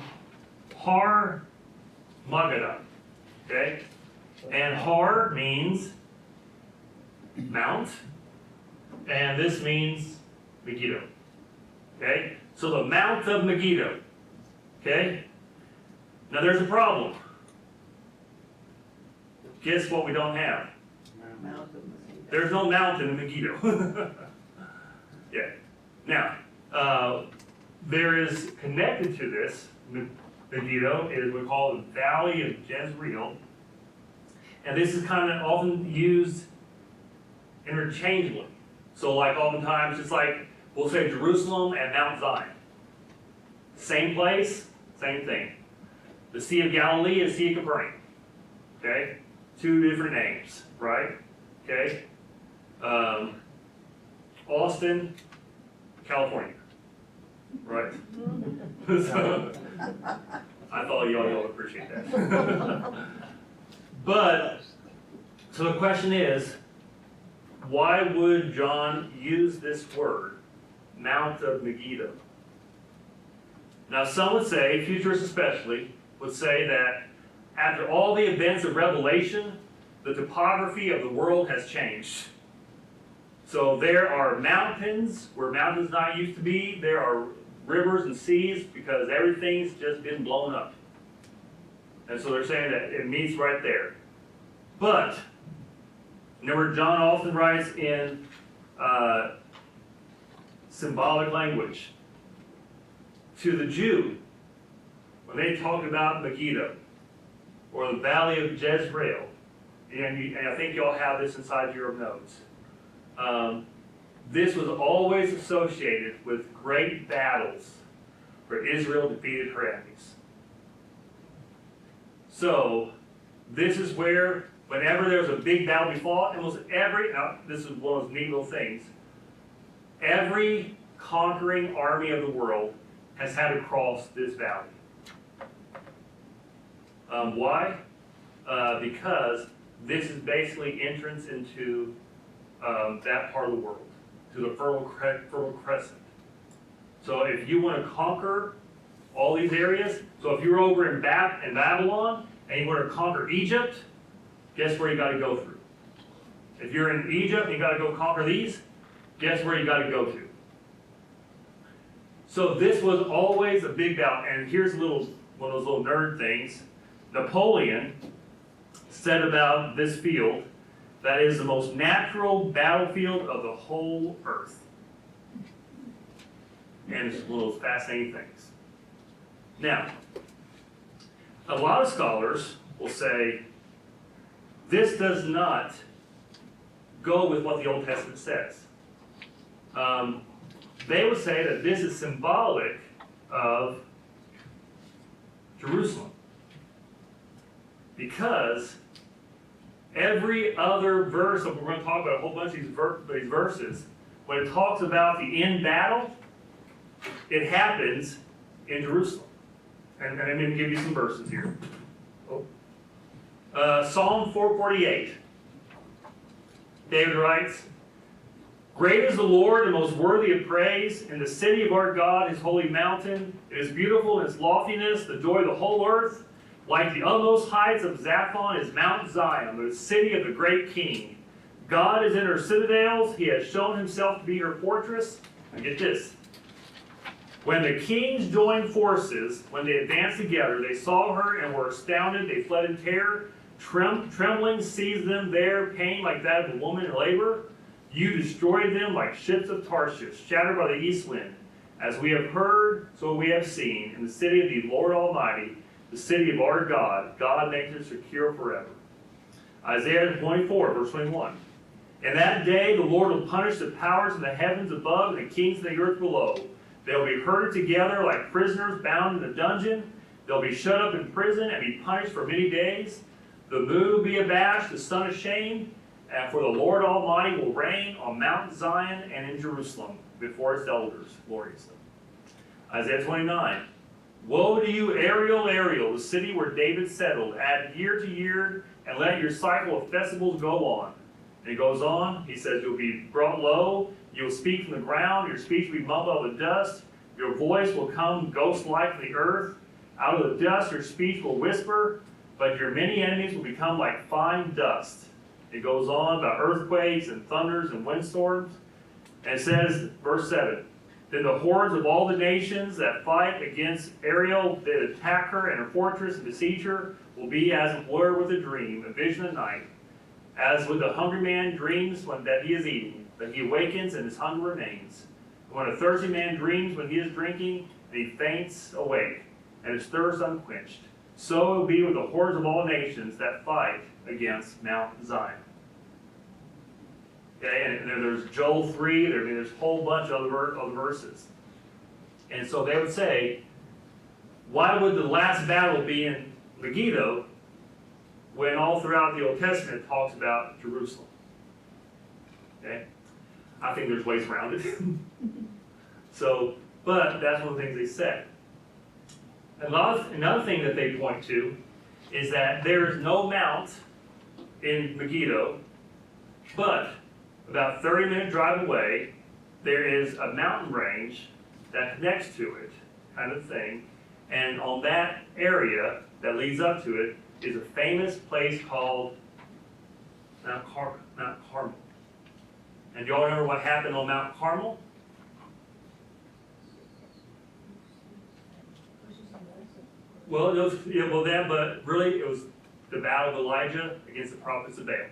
Har Magada. Okay? And Har means mount, and this means Megiddo. Okay? So the Mount of Megiddo. Okay? Now there's a problem. Guess what we don't have? There's no mountain in Megiddo. Yeah. Now, there is connected to this, Megiddo, is what we call the Valley of Jezreel. And this is kind of often used interchangeably. So like oftentimes it's like, we'll say Jerusalem and Mount Zion. Same place, same thing. The Sea of Galilee and Sea of Capernaum. Okay? Two different names, right? Okay? Austin, California. right? So, I thought y'all would appreciate that. But, so the question is, why would John use this word, Mount of Megiddo? Now some would say, futurists especially, would say that after all the events of Revelation, the topography of the world has changed. So there are mountains where mountains not used to be. There are rivers and seas because everything's just been blown up. And so they're saying that it meets right there. But, remember John often writes in symbolic language. To the Jew, when they talk about Megiddo, or the valley of Jezreel, and I think y'all have this inside your notes, this was always associated with great battles where Israel defeated her enemies. So, this is where, whenever there's a big battle be fought, almost every, now this is one of those neat little things, every conquering army of the world has had to cross this valley. Why? Because this is basically entrance into that part of the world, to the Fertile Crescent. So if you want to conquer all these areas, so if you're over in Babylon and you want to conquer Egypt, guess where you got to go through? If you're in Egypt and you got to go conquer these, guess where you got to go to? So this was always a big battle, and here's one of those little nerd things. Napoleon said about this field that it is the most natural battlefield of the whole earth. And it's one of those fascinating things. Now, a lot of scholars will say this does not go with what the Old Testament says. They would say that this is symbolic of Jerusalem. Because every other verse, we're going to talk about a whole bunch of these verses, when it talks about the end battle, it happens in Jerusalem. And I'm going to give you some verses here. Psalm 448. David writes, "Great is the Lord and most worthy of praise in the city of our God, his holy mountain. It is beautiful in its loftiness, the joy of the whole earth. Like the utmost heights of Zaphon is Mount Zion, the city of the great king. God is in her citadels. He has shown himself to be her fortress." And get this. "When the kings joined forces, when they advanced together, they saw her and were astounded. They fled in terror. Trembling seized them there, pain like that of a woman in labor. You destroyed them like ships of Tarshish, shattered by the east wind. As we have heard, so we have seen, in the city of the Lord Almighty, the city of our God, God makes it secure forever." Isaiah 24, verse 21. "In that day the Lord will punish the powers in the heavens above and the kings of the earth below. They will be herded together like prisoners bound in a dungeon. They'll be shut up in prison and be punished for many days. The moon will be abashed, the sun ashamed, and for the Lord Almighty will reign on Mount Zion and in Jerusalem before its elders gloriously." Isaiah 29. "Woe to you, Ariel, Ariel, the city where David settled. Add year to year, and let your cycle of festivals go on." And he goes on, he says, "You'll be brought low, you'll speak from the ground, your speech will be mumbled out of the dust, your voice will come ghost-like from the earth. Out of the dust your speech will whisper, but your many enemies will become like fine dust." It goes on about earthquakes and thunders and windstorms. And it says, verse 7, "Then the hordes of all the nations that fight against Ariel, that attack her and her fortress and besiege her, will be as it were with a dream, a vision at night. As with a hungry man dreams when that he is eating, but he awakens and his hunger remains. And when a thirsty man dreams when he is drinking, and he faints awake, and his thirst unquenched. So it will be with the hordes of all nations that fight against Mount Zion." Okay, and there's Joel 3, there's a whole bunch of other verses. And so they would say, why would the last battle be in Megiddo when all throughout the Old Testament it talks about Jerusalem? Okay, I think there's ways around it. So, But that's one of the things they said. Another thing that they point to is that there is no mount in Megiddo, but about 30-minute drive away, there is a mountain range that connects to it, kind of thing. And on that area that leads up to it is a famous place called Mount Carmel. And do y'all remember what happened on Mount Carmel? Well, it was, yeah, well, that, but really it was the battle of Elijah against the prophets of Baal.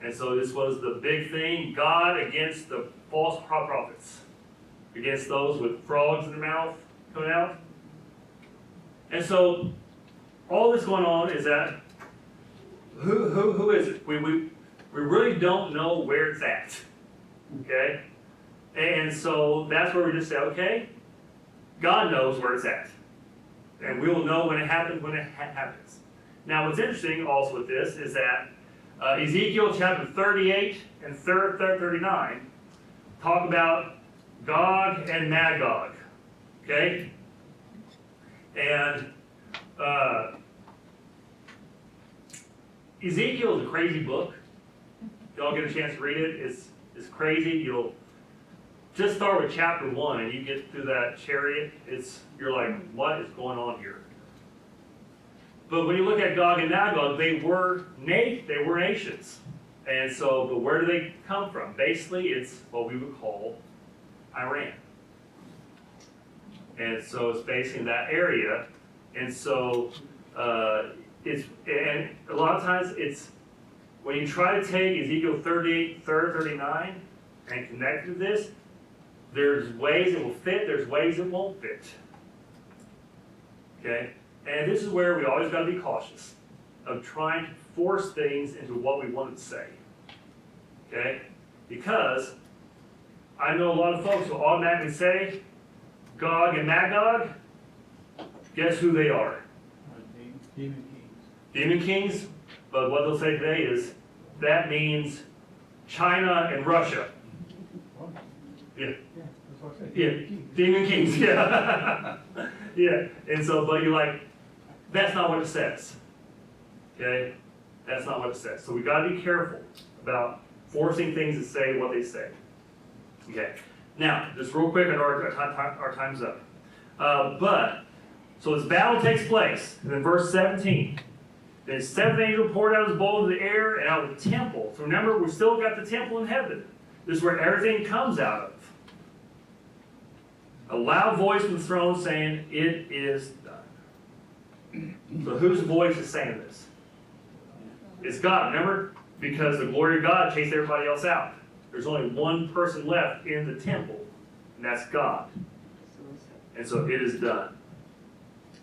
And so this was the big thing, God against the false prophets, against those with frogs in their mouth coming out. And so all this going on is that, who is it? We really don't know where it's at, okay? And so that's where we just say, okay, God knows where it's at. And we'll know when it happens, happens. Now what's interesting also with this is that Ezekiel chapter 38 and 39 talk about Gog and Magog, okay? And Ezekiel is a crazy book. If y'all get a chance to read it, it's crazy. You'll just start with chapter 1 and you get through that chariot, you're like, what is going on here? But when you look at Gog and Magog, they were nations. And so, but where do they come from? Basically, it's what we would call Iran. And so it's basically in that area. And so and a lot of times when you try to take Ezekiel 38, 39 and connect to this, there's ways it will fit, there's ways it won't fit. Okay? And this is where we always got to be cautious of trying to force things into what we want to say. Okay? Because I know a lot of folks will automatically say, Gog and Magog, guess who they are? Demon kings. Demon kings, but what they'll say today is, that means China and Russia. Oh, Yeah. yeah, that's what I said. Yeah, Demon kings. demon kings, yeah. Yeah, and so, but you're like, that's not what it says. Okay? That's not what it says. So we got to be careful about forcing things to say what they say. Okay. Now, just real quick, I know our time's up. So this battle takes place, and in verse 17, the seventh angel poured out his bowl into the air and out of the temple. So remember, we still got the temple in heaven. This is where everything comes out of. A loud voice from the throne saying, it is done. So whose voice is saying this? It's God, remember? Because the glory of God chased everybody else out. There's only one person left in the temple, and that's God. And so it is done.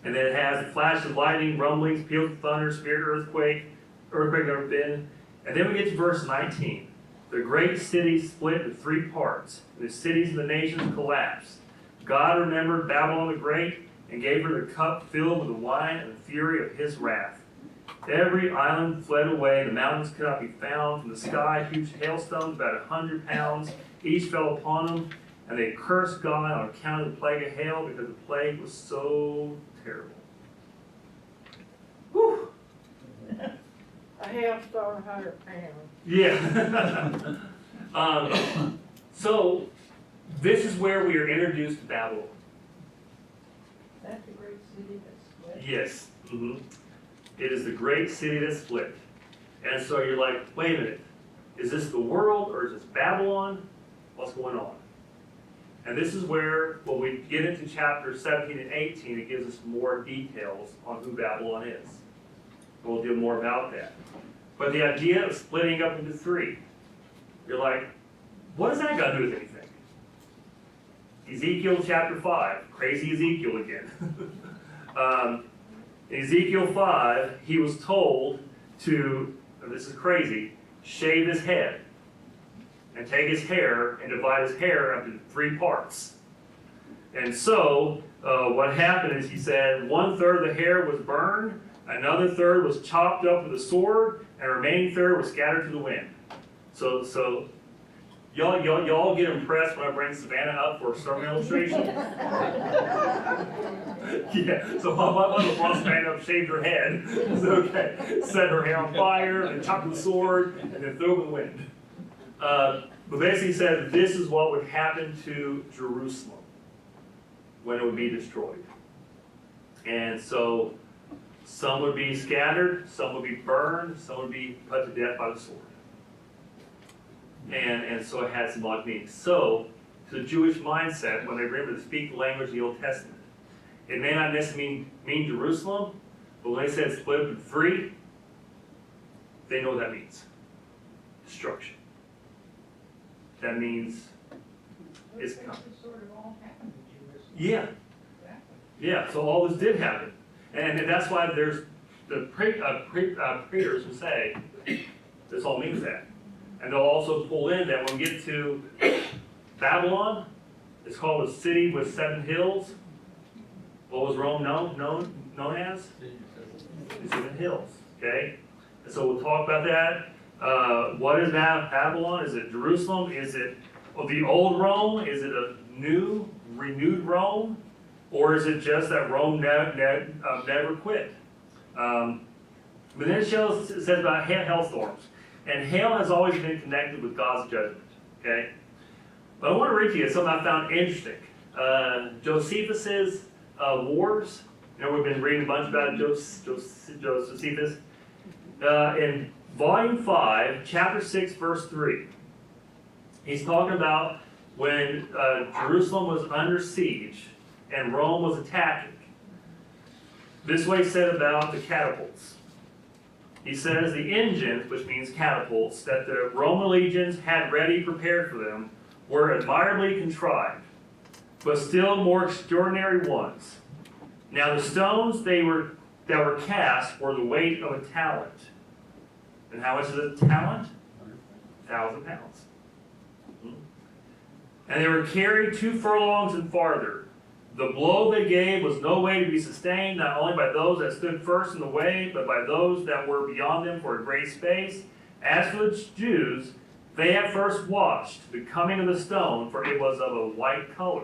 And then it has a flash of lightning, rumblings, peals of thunder, spirit, earthquake never been. And then we get to verse 19. The great city split into 3 parts, and the cities and the nations collapsed. God remembered Babylon the Great and gave her the cup filled with the wine and the fury of his wrath. Every island fled away, the mountains could not be found. From the sky, huge hailstones, about 100 pounds, each fell upon them, and they cursed God on account of the plague of hail, because the plague was so terrible. Whew. A hailstone, 100 pounds. Yeah. So, this is where we are introduced to Babylon. That's a great city that's split. Yes. It is the great city that split. And so you're like, wait a minute, is this the world or is this Babylon? What's going on? And this is where, when we get into chapter 17 and 18, it gives us more details on who Babylon is. We'll do more about that. But the idea of splitting up into 3, you're like, what does that got to do with anything? Ezekiel chapter 5, crazy Ezekiel again. Ezekiel 5, he was told to, and this is crazy, shave his head and take his hair and divide his hair up into 3 parts. And so what happened is he said 1/3 of the hair was burned, another 1/3 was chopped up with a sword, and the remaining 1/3 was scattered to the wind. So Y'all get impressed when I bring Savannah up for a sermon illustration? Yeah, so my mother brought Savannah up, shaved her head, it's okay. Set her hair on fire, and chopped with a sword, and then threw it in the wind. But basically said this is what would happen to Jerusalem when it would be destroyed. And so some would be scattered, some would be burned, some would be put to death by the sword. And so it had symbolic meaning. So, to the Jewish mindset, when they remember to speak the language of the Old Testament, it may not necessarily mean Jerusalem, but when they said split up into three, they know what that means. Destruction. That means it's coming. This sort of all happened to Jerusalem. Yeah, Exactly. yeah, so all this did happen. And that's why there's the preachers who say, this all means that. And they'll also pull in that when we get to Babylon, it's called a city with 7 hills. What was Rome known as? The 7 hills, okay? And so we'll talk about that. What is Babylon? Is it Jerusalem? Is it the old Rome? Is it a new, renewed Rome? Or is it just that Rome never quit? But then it says about hailstorms. And hail has always been connected with God's judgment, okay? But I want to read to you something I found interesting. Josephus's wars, we've been reading a bunch about Josephus. In volume 5, chapter 6, verse 3, he's talking about when Jerusalem was under siege and Rome was attacking. This is what he said about the catapults. He says the engines, which means catapults, that the Roman legions had ready prepared for them were admirably contrived, but still more extraordinary ones. Now the stones that were cast were the weight of a talent. And how much is a talent? 1,000 pounds. And they were carried 2 furlongs and farther. The blow they gave was no way to be sustained, not only by those that stood first in the way, but by those that were beyond them for a great space. As for the Jews, they at first watched the coming of the stone, for it was of a white color,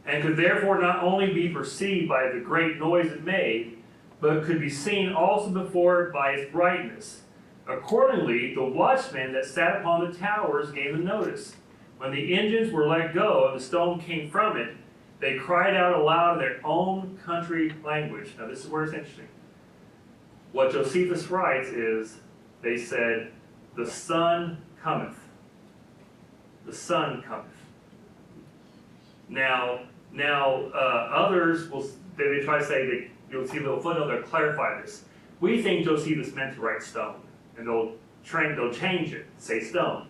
and could therefore not only be perceived by the great noise it made, but could be seen also before it by its brightness. Accordingly, the watchmen that sat upon the towers gave them notice. When the engines were let go and the stone came from it, they cried out aloud in their own country language. Now this is where it's interesting. What Josephus writes is, they said, the sun cometh. The sun cometh. Now, others will, they try to say, that you'll see a little footnote, they'll clarify this. We think Josephus meant to write stone, and they'll change it, say stone.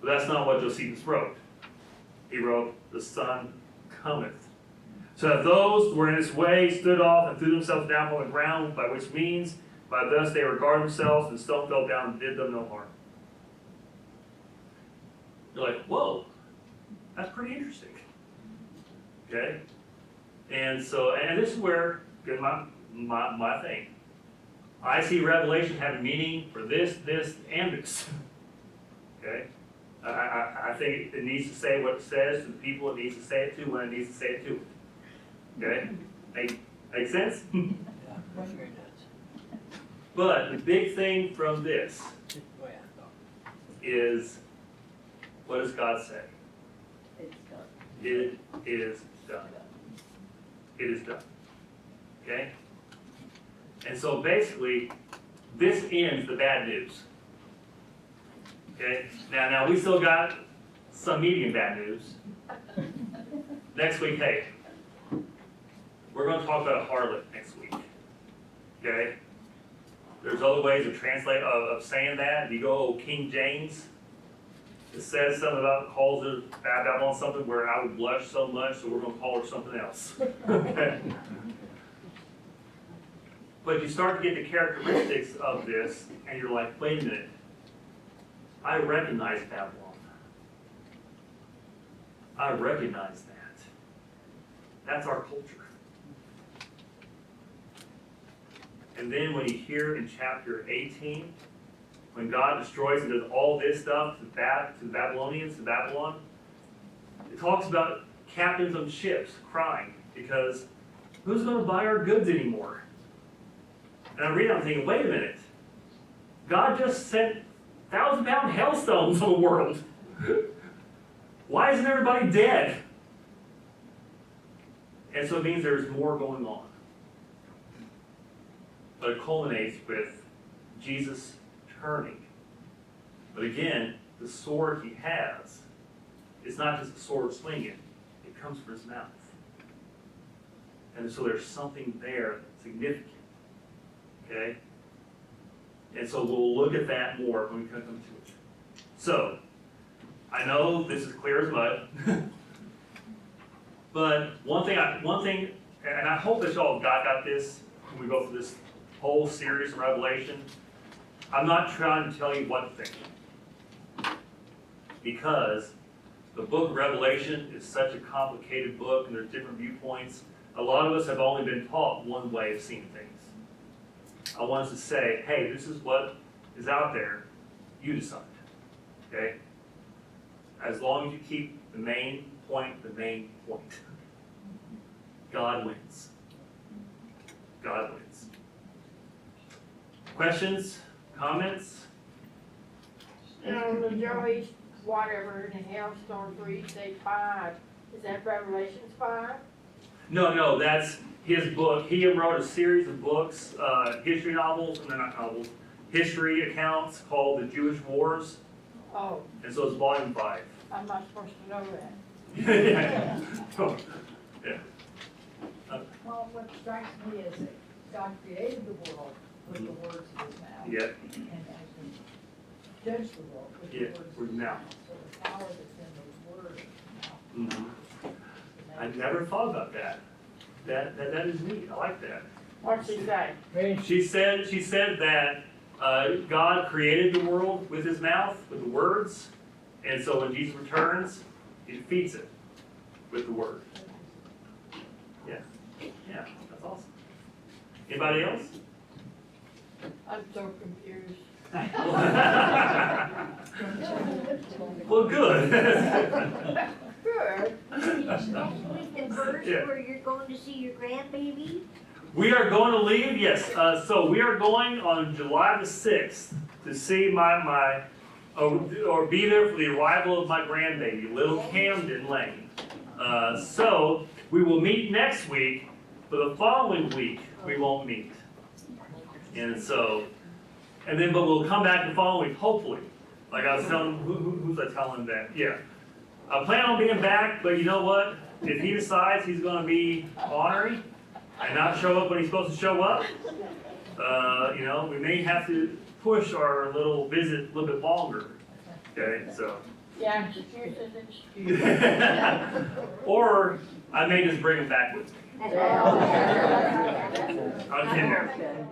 But that's not what Josephus wrote. He wrote, the sun cometh. So that those were in his way stood off and threw themselves down on the ground, by which means, by thus they regarded themselves, and the stone fell down and did them no harm. You're like, whoa, that's pretty interesting. Okay? And so, and this is where, my thing. I see Revelation having meaning for this, and this. Okay? I think it needs to say what it says to the people it needs to say it to when it needs to say it to. Okay? Make sense? But the big thing from this is, what does God say? It's done. It is done. It is done. Okay? And so basically, this ends the bad news. Okay? Now we still got some medium bad news. Next week, hey, we're going to talk about a harlot next week. Okay? There's other ways of saying that. If you go King James, it says something about, calls it Babylon something where I would blush so much, so we're going to call her something else. Okay? But you start to get the characteristics of this, and you're like, wait a minute. I recognize Babylon. I recognize that. That's our culture. And then when you hear in chapter 18, when God destroys and does all this stuff to the Babylonians, to Babylon, it talks about captains on ships crying because who's going to buy our goods anymore? And I read it, I'm thinking, wait a minute. God just sent 1,000-pound hailstones on the world. Why isn't everybody dead? And so it means there's more going on. But it culminates with Jesus turning. But again, the sword he has is not just a sword swinging, it comes from his mouth. And so there's something there significant. Okay? And so we'll look at that more when we come to it. So, I know this is clear as mud. But one thing, and I hope that y'all got this when we go through this whole series of Revelation. I'm not trying to tell you what to think. Because the book of Revelation is such a complicated book and there's different viewpoints. A lot of us have only been taught one way of seeing things. I want us to say, hey, this is what is out there. You decide. Okay? As long as you keep the main point the main point. God wins. God wins. Questions? Comments? The Joey's whatever in the hailstorm where you say 5, is that Revelations 5? No, that's his book. He wrote a series of books, history novels, and they're not novels, history accounts called The Jewish Wars. Oh, And so it's volume 5. I'm not supposed to know that. Yeah. Oh, yeah. Well, what strikes me is that God created the world with the words of his mouth. Yeah. And actually judged the world with the Yeah, words of with his mouth. mouth. So the power that's in those words now. Mhm. I never thought about that. That is neat. I like that. What'd she say? She said that God created the world with his mouth, with the words, and so when Jesus returns, he defeats it with the word. Yeah, that's awesome. Anybody else? I'm so confused. Well, good. Good. Is next week the verse Yeah. where you're going to see your grandbaby? We are going to leave, yes. So we are going on July the 6th to see or be there for the arrival of my grandbaby, little Camden Lane. So we will meet next week, but the following week we won't meet. And but we'll come back the following week, hopefully. Like I was telling, who's I telling that? Yeah. I plan on being back, but you know what? If he decides he's going to be ornery and not show up when he's supposed to show up, we may have to push our little visit a little bit longer. Okay, so. Yeah, excuse is excuse. Or I may just bring him back with me. Yeah. I'll get there.